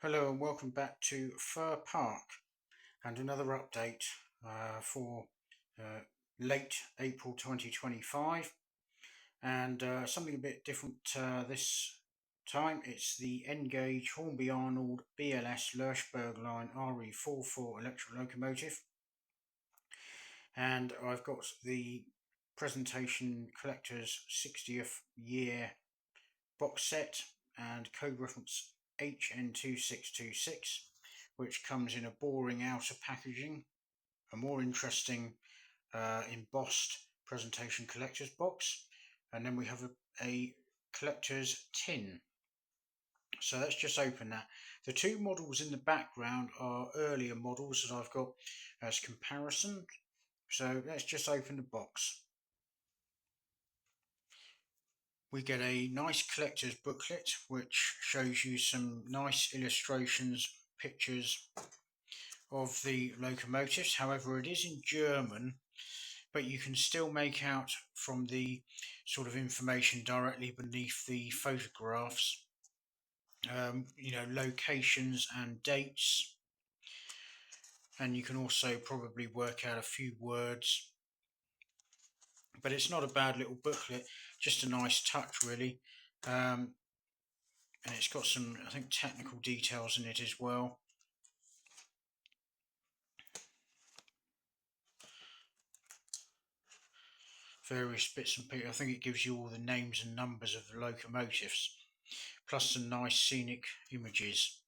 Hello and welcome back to Fir Park and another update for uh, late April 2025 and something a bit different this time. It's the N-Gauge Hornby Arnold BLS Lurchberg Line RE44 electric locomotive, and I've got the presentation collector's 60th year box set and code reference HN2626, which comes in a boring outer packaging, a more interesting embossed presentation collector's box, and then we have a collector's tin. So let's just open that. The two models in the background are earlier models that I've got as comparison. So let's just open the box. We get a nice collector's booklet which shows you some nice illustrations, pictures of the locomotives. However, it is in German, but you can still make out from the sort of information directly beneath the photographs, locations and dates. And you can also probably work out a few words. But it's not a bad little booklet, just a nice touch, really. And it's got some, I think, technical details in it as well. Various bits and pieces. I think it gives you all the names and numbers of the locomotives, plus some nice scenic images.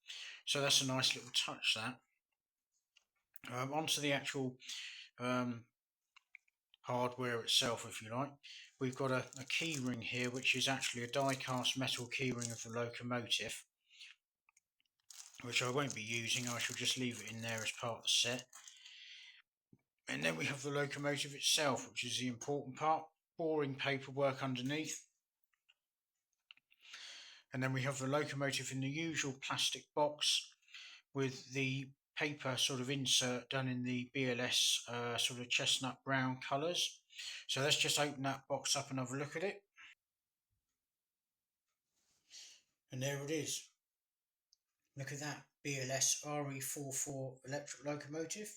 So that's a nice little touch, that. Onto the actual hardware itself, if you like. We've got a key ring here, which is actually a die-cast metal key ring of the locomotive, which I won't be using. I shall just leave it in there as part of the set. And then we have the locomotive itself, which is the important part. Boring paperwork underneath. And then we have the locomotive in the usual plastic box with the paper sort of insert done in the BLS sort of chestnut brown colours. So let's just open that box up and have a look at it. And there it is. Look at that, BLS RE44 electric locomotive.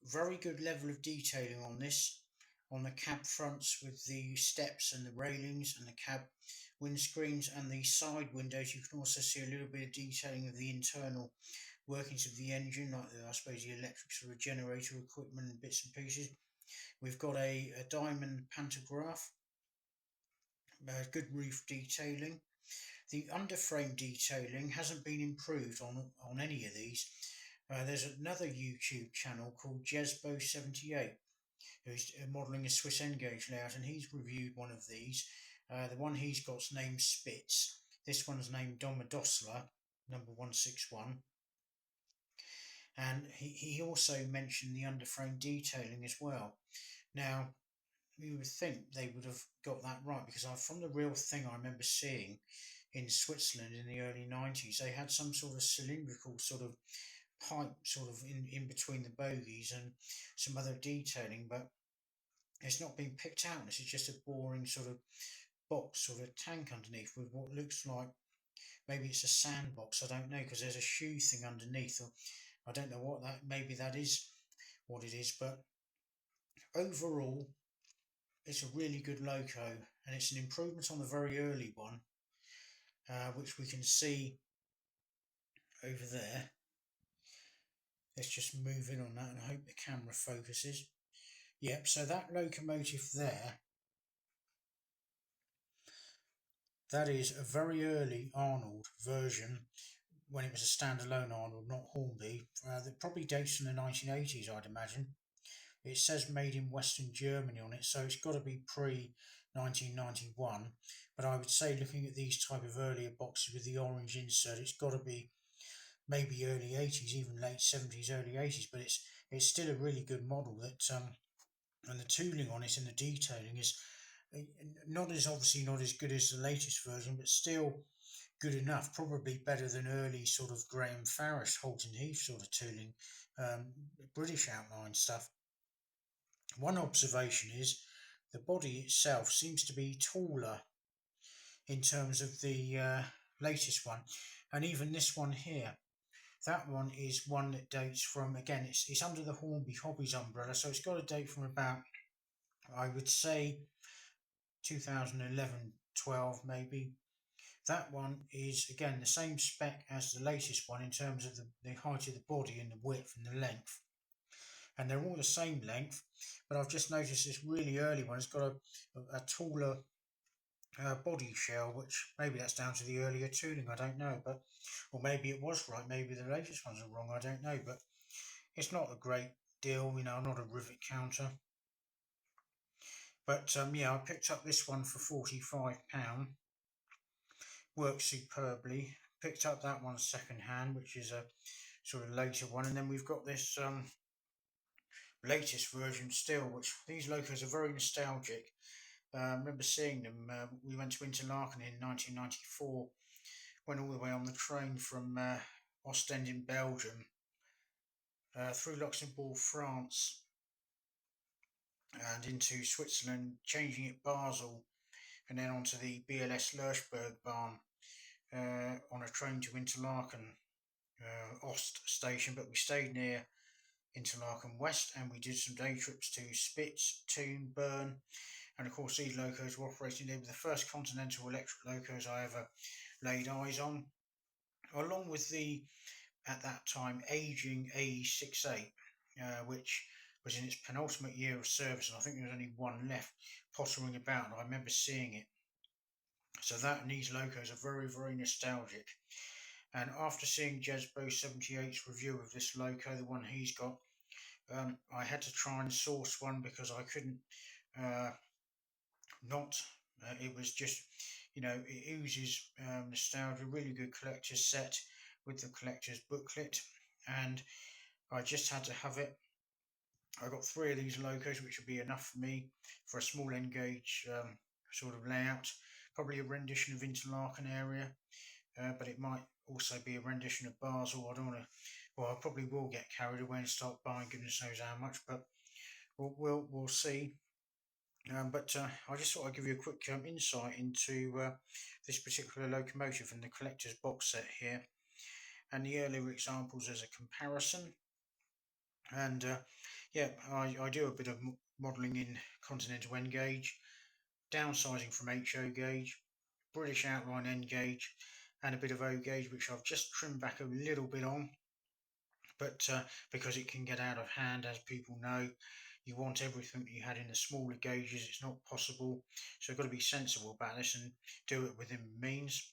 Very good level of detailing on this, on the cab fronts with the steps and the railings and the cab windscreens and the side windows. You can also see a little bit of detailing of the internal workings of the engine, like I suppose the electric sort of generator equipment and bits and pieces. We've got a diamond pantograph, good roof detailing. The underframe detailing hasn't been improved on any of these. There's another YouTube channel called Jesbo78 who's modelling a Swiss N-Gauge layout, and he's reviewed one of these. The one he's got's named Spitz. This one's named Domodossola, number 161. And he also mentioned the underframe detailing as well. Now, you would think they would have got that right, because from the real thing I remember seeing in Switzerland in the early 90s, they had some sort of cylindrical sort of pipe sort of in between the bogies and some other detailing, but it's not been picked out. This is just a boring sort of box, sort of tank underneath with what looks like, maybe it's a sandbox, I don't know, because there's a shoe thing underneath, or I don't know what that, maybe that is what it is, but overall it's a really good loco, and it's an improvement on the very early one, which we can see over there. Let's just move in on that and hope the camera focuses. Yep, so that locomotive there, that is a very early Arnold version, when it was a standalone Arnold, not Hornby. That probably dates from the 1980s, I'd imagine. It says made in Western Germany on it, so it's got to be pre 1991. But I would say, looking at these type of earlier boxes with the orange insert, it's got to be maybe early 80s, even late 70s, early 80s. But it's still a really good model. And the tooling on it and the detailing is not as obviously not as good as the latest version, but still good enough. Probably better than early sort of Graham Farris, Halton Heath sort of tooling, British outline stuff. One observation is the body itself seems to be taller in terms of the latest one. And even this one here, that one is one that dates from, again, it's under the Hornby Hobbies umbrella, so it's got a date from about, I would say, 2011, 12 maybe. That one is again the same spec as the latest one in terms of the height of the body and the width and the length. And they're all the same length, but I've just noticed this really early one has got a taller body shell, which maybe that's down to the earlier tuning, I don't know, but or maybe it was right, maybe the latest ones are wrong, I don't know, but it's not a great deal, not a rivet counter. But yeah, I picked up this one for £45. Works superbly. Picked up that one second hand, which is a sort of later one, and then we've got this latest version still, which these locos are very nostalgic. I remember seeing them. We went to Interlaken in 1994, went all the way on the train from Ostend in Belgium through Luxembourg, France, and into Switzerland, changing at Basel, and then onto the BLS Lurchberg Bahn on a train to Interlaken Ost station. But we stayed near Interlaken West, and we did some day trips to Spitz, Thun, Bern, and of course these locos were operating. They were the first Continental electric locos I ever laid eyes on, along with the, at that time, aging AE68, which was in its penultimate year of service, and I think there was only one left pottering about, and I remember seeing it. So that and these locos are very, very nostalgic. And after seeing Jesbo 78's review of this loco, the one he's got, I had to try and source one because I couldn't uh, not. It was just, it oozes nostalgia. Really good collector's set with the collector's booklet, and I just had to have it. I got 3 of these locos, which would be enough for me for a small N gauge sort of layout. Probably a rendition of Interlaken area, but it might also be a rendition of Basel. I don't want to. Well, I probably will get carried away and start buying goodness knows how much, but we'll see. But I just thought I'd give you a quick insight into this particular locomotive and the collector's box set here, and the earlier examples as a comparison. And yeah, I do a bit of modelling in Continental N gauge, downsizing from HO gauge, British outline N gauge, and a bit of O gauge, which I've just trimmed back a little bit on. But because it can get out of hand, as people know, you want everything that you had in the smaller gauges. It's not possible, so I've got to be sensible about this and do it within means.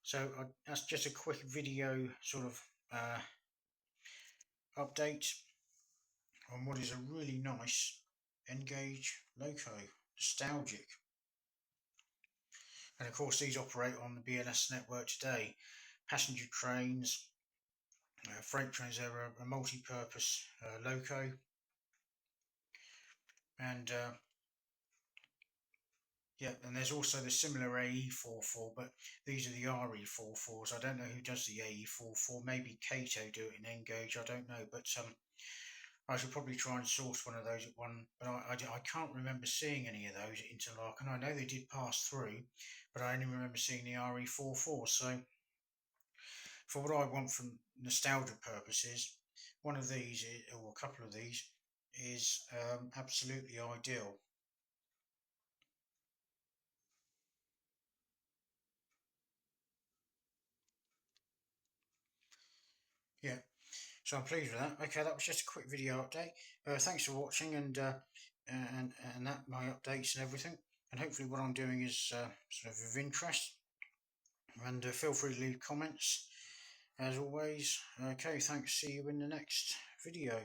So that's just a quick video sort of update on what is a really nice N-gauge loco, nostalgic. And of course these operate on the BLS network today. Passenger trains, freight trains, they're a multi-purpose loco. And yeah, and there's also the similar AE44, but these are the RE44s. I don't know who does the AE44. Maybe Kato do it in N-gauge, I don't know. But I should probably try and source one of those at one, but I can't remember seeing any of those at Interlaken. I know they did pass through, but I only remember seeing the RE44. So for what I want from nostalgia purposes, one of these, or a couple of these, is absolutely ideal. Yeah, so I'm pleased with that. Okay, that was just a quick video update. Thanks for watching, and that my updates and everything. And hopefully, what I'm doing is sort of interest. And feel free to leave comments as always. Okay, thanks. See you in the next video.